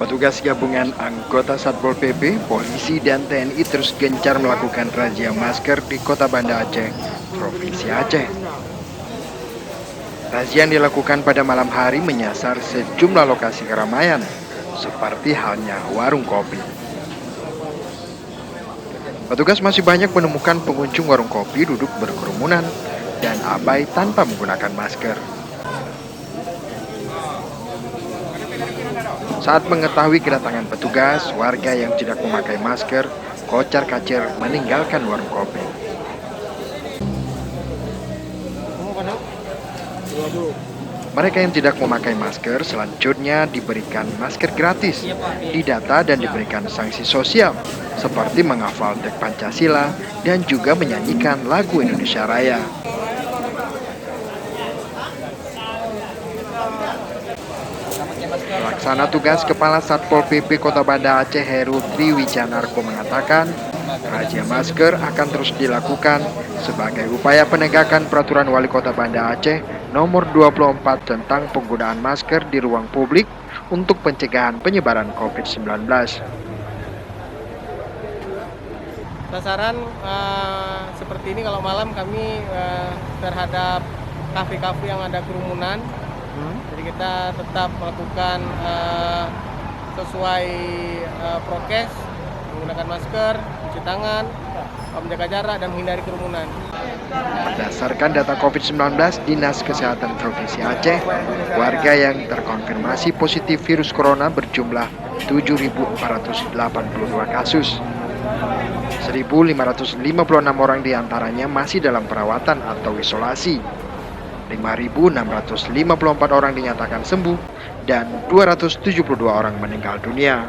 Petugas gabungan anggota Satpol PP, polisi, dan TNI terus gencar melakukan razia masker di Kota Banda Aceh, Provinsi Aceh. Razia yang dilakukan pada malam hari menyasar sejumlah lokasi keramaian, seperti halnya warung kopi. Petugas masih banyak menemukan pengunjung warung kopi duduk berkerumunan dan abai tanpa menggunakan masker. Saat mengetahui kedatangan petugas, warga yang tidak memakai masker kocar-kacir meninggalkan warung kopi. Mereka yang tidak memakai masker selanjutnya diberikan masker gratis, didata dan diberikan sanksi sosial, seperti menghafal teks Pancasila dan juga menyanyikan lagu Indonesia Raya. Pelaksana tugas Kepala Satpol PP Kota Banda Aceh Heru Triwijanarko mengatakan, razia masker akan terus dilakukan sebagai upaya penegakan peraturan Wali Kota Banda Aceh nomor 24 tentang penggunaan masker di ruang publik untuk pencegahan penyebaran COVID-19. Sasaran seperti ini kalau malam kami terhadap kafe-kafe yang ada kerumunan. Jadi kita tetap melakukan sesuai prokes, menggunakan masker, cuci tangan, menjaga jarak dan menghindari kerumunan. Berdasarkan data COVID-19 Dinas Kesehatan Provinsi Aceh, warga yang terkonfirmasi positif virus corona berjumlah 7.482 kasus. 1.556 orang diantaranya masih dalam perawatan atau isolasi. 5.654 orang dinyatakan sembuh dan 272 orang meninggal dunia.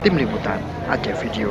Tim Liputan Aceh Video.